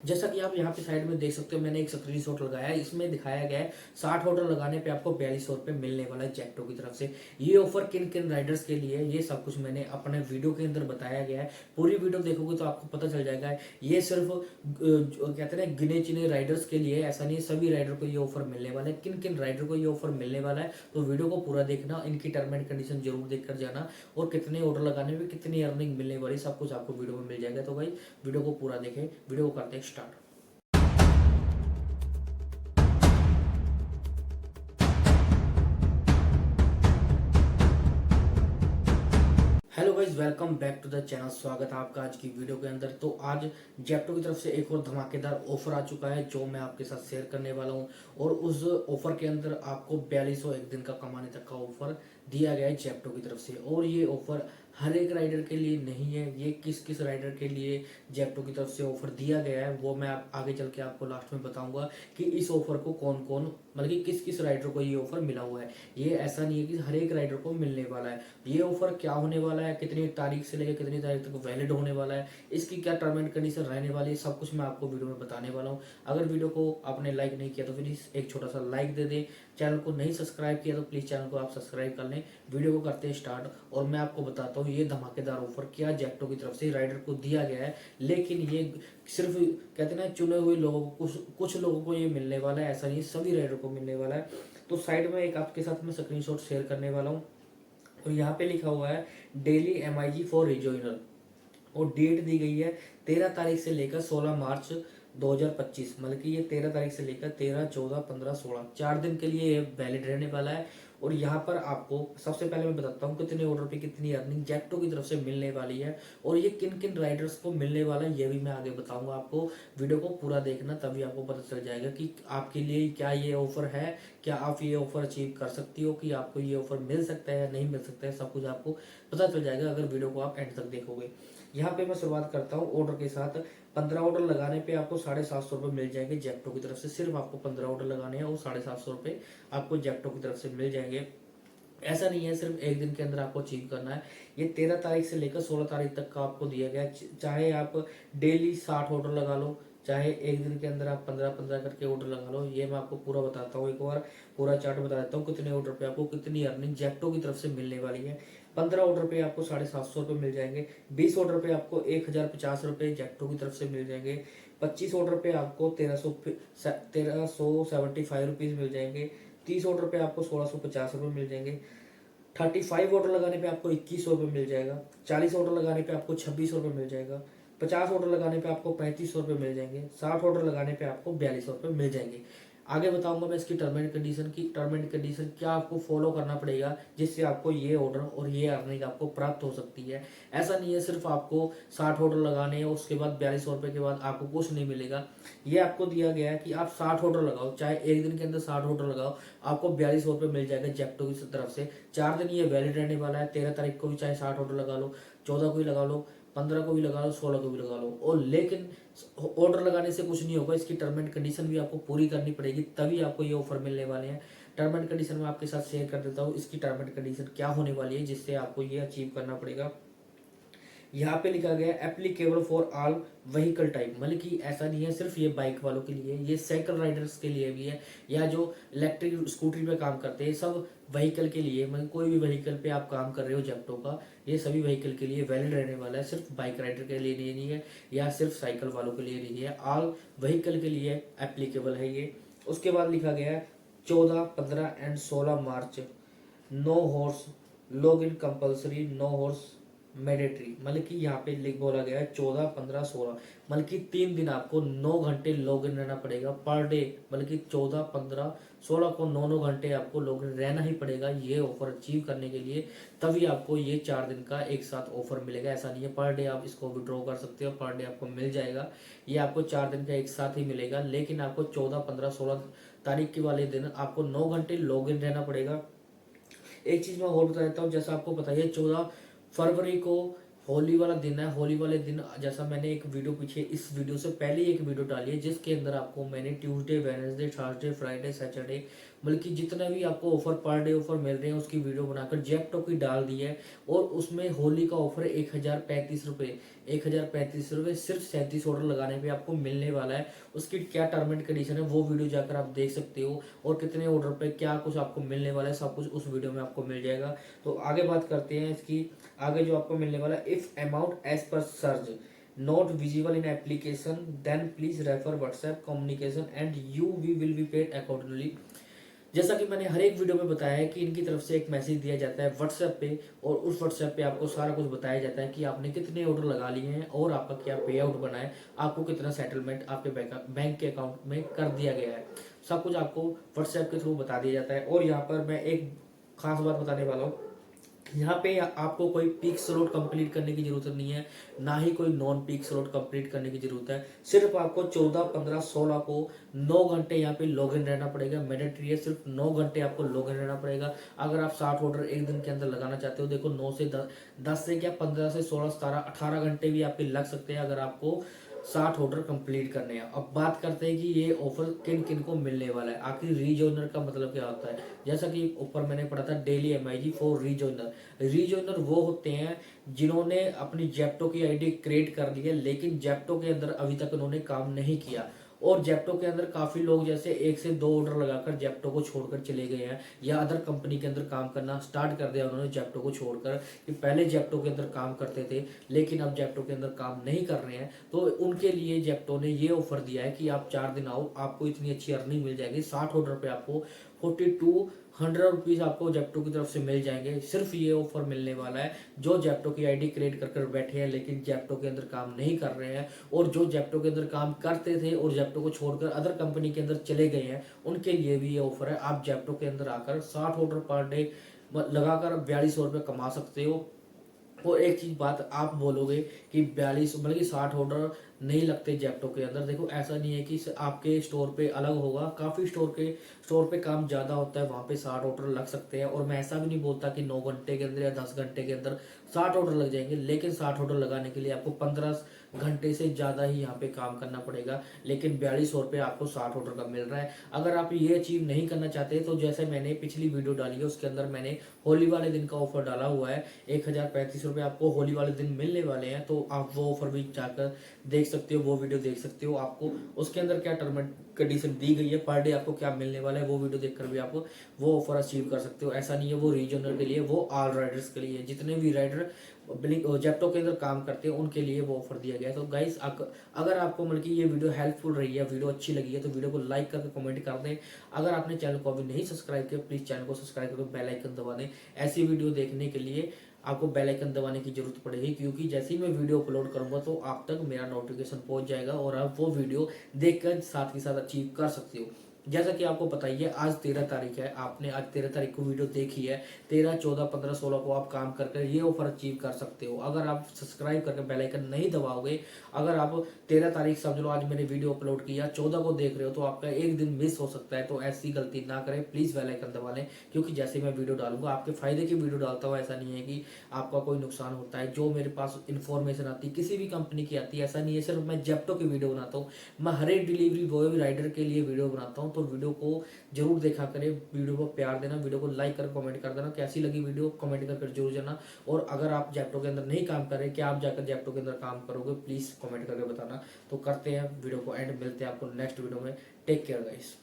जैसा कि आप यहाँ पे साइड में देख सकते हो, मैंने एक स्क्रीनशॉट लगाया है, इसमें दिखाया गया है 60 ऑर्डर लगाने पे आपको 4200 मिलने वाला है जेक्टो की तरफ से। ये ऑफर किन किन राइडर्स के लिए है, ये सब कुछ मैंने अपने वीडियो के अंदर बताया गया है। पूरी वीडियो देखोगे तो आपको पता चल जाएगा। ये सिर्फ कहते हैं गिने चुने राइडर्स के लिए, ऐसा नहीं सभी राइडर को ये ऑफर मिलने वाला है। किन किन राइडर को ये ऑफर मिलने वाला है, तो वीडियो को पूरा देखना, इनकी टर्म एंड कंडीशन जरूर देख कर जाना, और कितने ऑर्डर लगाने में कितनी अर्निंग मिलने वाली, सब कुछ आपको वीडियो में मिल जाएगा। तो भाई वीडियो को पूरा देखें, वीडियो को करते हैं start. Hello guys, welcome back to the channel. स्वागत है आपका आज की वीडियो के अंदर। तो आज जेप्टो की तरफ से एक और धमाकेदार ऑफर आ चुका है जो मैं आपके साथ शेयर करने वाला हूं, और उस ऑफर के अंदर आपको 4200 एक दिन का कमाने तक का ऑफर दिया गया है जेप्टो की तरफ से। और ये ऑफर हर एक राइडर के लिए नहीं है, ये किस किस राइडर के लिए जेप्टो की तरफ से ऑफर दिया गया है वो मैं आगे चल के आपको लास्ट में बताऊंगा कि इस ऑफर को कौन कौन, मतलब कि किस किस राइडर को ये ऑफर मिला हुआ है। ये ऐसा नहीं है कि हर एक राइडर को मिलने वाला है। ये ऑफर क्या होने वाला है, कितनी तारीख से लेकर कितनी तारीख तक वैलिड होने वाला है, इसकी क्या टर्म एंड कंडीशन रहने वाली है, सब कुछ मैं आपको वीडियो में बताने वाला हूँ। अगर वीडियो को आपने लाइक नहीं किया तो प्लीज एक छोटा सा लाइक दे दें। चैनल को नहीं सब्सक्राइब किया तो प्लीज चैनल को आप सब्सक्राइब कर लें। वीडियो को करते हैं स्टार्ट, और मैं आपको बताता हूँ ये धमाकेदार ऑफर क्या जेक्टो की तरफ से राइडर को दिया गया है। लेकिन ये सिर्फ कहते हैं ना चुने हुए लोगों को, कुछ लोगों को ये मिलने वाला है, ऐसा नहीं सभी राइडर को मिलने वाला है। तो साइड में एक आपके साथ में स्क्रीनशॉट शेयर करने वाला हूँ, और यहाँ पे लिखा हुआ है डेली MIG फॉर रिजॉइनर, और डेट दी गई है 13 तारीख से लेकर 16 मार्च 2025। मतलब कि ये 13 तारीख से लेकर 13, 14, 15, 16 4 दिन के लिए ये वैलिड रहने वाला है। और यहाँ पर आपको सबसे पहले मैं बताता हूँ कितने ऑर्डर पे कितनी अर्निंग जेक्टो की तरफ से मिलने वाली है, और ये किन किन राइडर्स को मिलने वाला है ये भी मैं आगे बताऊंगा आपको। वीडियो को पूरा देखना, तभी आपको पता चल जाएगा कि आपके लिए क्या ये ऑफर है, क्या आप ये ऑफर अचीव कर सकती हो, कि आपको ये ऑफर मिल सकता है या नहीं मिल सकता है, सब कुछ आपको पता चल जाएगा अगर वीडियो को आप एंड तक देखोगे। यहाँ पे मैं शुरुआत करता हूँ ऑर्डर के साथ। 15 ऑर्डर लगाने पे आपको 750 रुपये मिल जाएंगे जेक्टो की तरफ से। सिर्फ आपको 15 ऑर्डर लगाने हैं और 750 रुपये आपको जेक्टो की तरफ से मिल जाएंगे। ऐसा नहीं है सिर्फ एक दिन के अंदर आपको अचीव करना है, ये 13 तारीख से लेकर 16 तारीख तक का आपको दिया गया है। चाहे आप डेली 60 ऑर्डर लगा लो, चाहे एक दिन के अंदर आप 15-15 करके ऑर्डर लगा लो। ये मैं आपको पूरा बताता हूँ, एक बार पूरा चार्ट बता देता हूँ कितने ऑर्डर पे आपको कितनी अर्निंग जेक्टो की तरफ से मिलने वाली है। 15 ऑर्डर पे आपको 750 रुपये मिल जाएंगे। 20 ऑर्डर पे आपको 1050 रुपये जेक्टो की तरफ से मिल जाएंगे। 25 ऑर्डर पे आपको 1375 रुपीज मिल जाएंगे। 30 ऑर्डर पे आपको 1650 रुपये मिल जाएंगे। 35 ऑर्डर लगाने पे आपको 2100 रुपये मिल जाएगा। 40 ऑर्डर लगाने पे आपको 2600 रुपये मिल जाएगा। 50 ऑर्डर लगाने पे आपको 3500 रुपये मिल जाएंगे। 60 ऑर्डर लगाने पे आपको 4200 रुपये मिल जाएंगे। आगे बताऊंगा मैं इसकी टर्म एंड कंडीशन की। टर्म एंड कंडीशन क्या आपको फॉलो करना पड़ेगा जिससे आपको ये ऑर्डर और ये अर्निंग आपको प्राप्त हो सकती है। ऐसा नहीं है सिर्फ आपको 60 ऑर्डर लगाने हैं उसके बाद 4200 रुपये के बाद आपको कुछ नहीं मिलेगा। ये आपको दिया गया है कि आप 60 ऑर्डर लगाओ, चाहे एक दिन के अंदर 60 ऑर्डर लगाओ, आपको 4200 रुपये मिल जाएगा जेक्टो की तरफ से। 4 दिन ये वैलिड रहने वाला है। 13 तारीख को भी चाहे 60 ऑर्डर लगा लो, 14 को भी लगा लो, 15 को भी लगा लो, 16 को भी लगा लो। और लेकिन ऑर्डर लगाने से कुछ नहीं होगा, इसकी टर्म एंड कंडीशन भी आपको पूरी करनी पड़ेगी, तभी आपको ये ऑफर मिलने वाले हैं। टर्म एंड कंडीशन मैं आपके साथ शेयर कर देता हूँ, इसकी टर्म एंड कंडीशन क्या होने वाली है जिससे आपको ये अचीव करना पड़ेगा। यहाँ पे लिखा गया applicable for all vehicle type, मतलब कि ऐसा नहीं है सिर्फ ये बाइक वालों के लिए, ये साइकिल राइडर्स के लिए भी है, या जो इलेक्ट्रिक स्कूटरी पे काम करते हैं, सब व्हीकल के लिए। मतलब कोई भी व्हीकल पे आप काम कर रहे हो जेप्टो का, ये सभी व्हीकल के लिए वैलिड रहने वाला है। सिर्फ बाइक राइडर के लिए नहीं है, या सिर्फ साइकिल वालों के लिए नहीं है, ऑल व्हीकल के लिए एप्लीकेबल है ये। उसके बाद लिखा गया है 14, 15 and 16 March no hours log in compulsory, no hours mandatory. मतलब कि यहाँ पे लिख बोला गया है 14, 15, 16, मतलब कि 3 दिन आपको 9 घंटे लॉग इन रहना पड़ेगा पर डे। मतलब कि 14, 15, 16 को 9 घंटे आपको लॉग इन रहना ही पड़ेगा ये ऑफर अचीव करने के लिए, तभी आपको ये 4 दिन का एक साथ ऑफर मिलेगा। ऐसा नहीं है पर डे आप इसको विड्रॉ कर सकते हो, पर डे आपको मिल जाएगा। ये आपको 4 दिन का एक साथ ही मिलेगा, लेकिन आपको 14, 15, 16 तारीख के वाले दिन आपको 9 घंटे लॉग इन रहना पड़ेगा। एक चीज मैं और बता देता हूँ, जैसा आपको पता है 14 फरवरी को होली वाला दिन है। होली वाले दिन जैसा मैंने एक वीडियो पीछे इस वीडियो से पहले एक वीडियो डाली है जिसके अंदर आपको मैंने Tuesday, Wednesday, Thursday, Friday, Saturday बल्कि जितना भी आपको ऑफर पर डे ऑफर मिल रहे हैं उसकी वीडियो बनाकर जेप्टो की डाल दी है। और उसमें होली का ऑफर है 1035 रुपये, 1035 रुपये सिर्फ 37 ऑर्डर लगाने पे आपको मिलने वाला है। उसकी क्या टर्म एंड कंडीशन है वो वीडियो जाकर आप देख सकते हो, और कितने ऑर्डर पे क्या कुछ आपको मिलने वाला है सब कुछ उस वीडियो में आपको मिल जाएगा। तो आगे बात करते हैं इसकी। आगे जो आपको मिलने वाला है, if amount as per search not visible in application then please refer WhatsApp communication and you we will be paid accordingly. जैसा कि मैंने हर एक वीडियो में बताया है कि इनकी तरफ से एक मैसेज दिया जाता है व्हाट्सएप पे, और उस व्हाट्सएप पे आपको सारा कुछ बताया जाता है कि आपने कितने ऑर्डर लगा लिए हैं और आपका क्या पे आउट बना है, आपको कितना सेटलमेंट आपके बैंक के अकाउंट में कर दिया गया है। सब कुछ आपको व्हाट्सएप के थ्रू बता दिया जाता है। और यहाँ पर मैं एक खास बात बताने वाला हूँ, यहाँ पे आपको कोई पीक स्लॉट कंप्लीट करने की जरूरत नहीं है, ना ही कोई नॉन पीक स्लॉट कंप्लीट करने की जरूरत है। सिर्फ आपको 14, 15, 16 को 9 घंटे यहाँ पे लॉगिन रहना पड़ेगा। मैंडेटरी है, सिर्फ 9 घंटे आपको लॉगिन रहना पड़ेगा। अगर आप 60 ऑर्डर एक दिन के अंदर लगाना चाहते हो, देखो 9 से 10 से क्या 15 से 16, 17, 18 घंटे भी आपके लग सकते हैं अगर आपको 60 ऑर्डर कंप्लीट करने हैं। अब बात करते हैं कि ये ऑफर किन किन को मिलने वाला है। आखिर रीजॉइनर का मतलब क्या होता है, जैसा कि ऊपर मैंने पढ़ा था डेली MIG फॉर रीजॉइनर। रीजॉइनर वो होते हैं जिन्होंने अपनी जेप्टो की आईडी क्रिएट कर ली है लेकिन जेप्टो के अंदर अभी तक उन्होंने काम नहीं किया, और जेप्टो के अंदर काफी लोग जैसे 1 से 2 ऑर्डर लगाकर जेप्टो को छोड़कर चले गए हैं, या अदर कंपनी के अंदर काम करना स्टार्ट कर दिया उन्होंने जेप्टो को छोड़कर, कि पहले जेप्टो के अंदर काम करते थे लेकिन अब जेप्टो के अंदर काम नहीं कर रहे हैं। तो उनके लिए जेप्टो ने ये ऑफर दिया है कि आप 4 दिन आओ, आपको इतनी अच्छी अर्निंग मिल जाएगी। 60 ऑर्डर पे आपको 4200 रुपीज आपको जेप्टो की तरफ से मिल जाएंगे। सिर्फ ये ऑफर मिलने वाला है जो जेप्टो की आईडी क्रिएट कर बैठे हैं लेकिन जेप्टो के अंदर काम नहीं कर रहे हैं, और जो जेप्टो के अंदर काम करते थे और जेप्टो को छोड़कर अदर कंपनी के अंदर चले गए हैं उनके लिए भी ये ऑफर है। आप जेप्टो के अंदर आकर 60 ऑर्डर पर डे लगाकर 4200 रुपये कमा सकते हो। और एक चीज बात आप बोलोगे कि 42 मतलब कि 60 ऑर्डर नहीं लगते जेप्टो के अंदर, देखो ऐसा नहीं है कि आपके स्टोर पे अलग होगा, काफी स्टोर पे काम ज्यादा होता है, वहां पे 60 ऑर्डर लग सकते हैं। और मैं ऐसा भी नहीं बोलता कि 9 घंटे के अंदर या 10 घंटे के अंदर 60 ऑर्डर लग जाएंगे, लेकिन 60 ऑर्डर लगाने के लिए आपको 15 घंटे से ज्यादा ही यहाँ पे काम करना पड़ेगा। लेकिन 4200 रुपये आपको 60 ऑर्डर का मिल रहा है। अगर आप ये अचीव नहीं करना चाहते तो जैसे मैंने पिछली वीडियो डाली है उसके अंदर मैंने होली वाले दिन का ऑफर डाला हुआ है, 1035 रुपये आपको होली वाले दिन मिलने वाले हैं। तो आप वो ऑफर भी जाकर देख सकते हो, वो वीडियो देख सकते हो। आपको उसके अंदर क्या टर्म एंड कंडीशन दी गई है, पर डे आपको क्या मिलने वाला है, वो वीडियो देखकर भी आप वो ऑफर अचीव कर सकते हो। ऐसा नहीं है वो रीजनल के लिए, वो ऑल राइडर्स के लिए, जितने भी राइडर जेप्टो के अंदर काम करते हैं उनके लिए वो ऑफर दिया गया है। तो गाइस अगर आपको मतलब कि ये वीडियो हेल्पफुल रही है, वीडियो अच्छी लगी है तो वीडियो को लाइक करके कमेंट कर दें। अगर आपने चैनल को अभी नहीं सब्सक्राइब किया प्लीज चैनल को सब्सक्राइब करके बेल आइकन दबा दें। ऐसी वीडियो देखने के लिए आपको बेल आइकन दबाने की जरूरत पड़ेगी, क्योंकि जैसे ही मैं वीडियो अपलोड करूंगा तो आप तक मेरा नोटिफिकेशन पहुंच जाएगा और आप वो वीडियो देखकर साथ के साथ अचीव कर सकते हो। जैसा कि आपको पता ही है आज 13 तारीख है, आपने आज 13 तारीख को वीडियो देखी है, 13, 14, 15, 16 को आप काम करके ये ऑफर अचीव कर सकते हो। अगर आप सब्सक्राइब करके बेल आइकन नहीं दबाओगे, अगर आप 13 तारीख समझ लो आज मैंने वीडियो अपलोड किया 14 को देख रहे हो तो आपका एक दिन मिस हो सकता है। तो ऐसी गलती ना करें, प्लीज बेल आइकन दबा लें, क्योंकि जैसे मैं वीडियो डालूंगा आपके फायदे की वीडियो डालता हूँ। ऐसा नहीं है कि आपका कोई नुकसान होता है। जो मेरे पास इन्फॉर्मेशन आती है किसी भी कंपनी की आती है, ऐसा नहीं है सिर्फ मैं जेप्टो की वीडियो बनाता हूँ, मैं हर एक डिलीवरी बॉय राइडर के लिए वीडियो बनाता हूँ। तो वीडियो को जरूर देखा करें, वीडियो को प्यार देना, वीडियो को लाइक कर कमेंट कर देना, कैसी लगी वीडियो कमेंट करके जरूर जाना। और अगर आप जेप्टो के अंदर नहीं काम कर रहे, क्या आप जाकर जेप्टो के अंदर काम करोगे, प्लीज कमेंट करके बताना। तो करते हैं वीडियो को एंड, मिलते हैं आपको नेक्स्ट वीडियो में। Take care guys.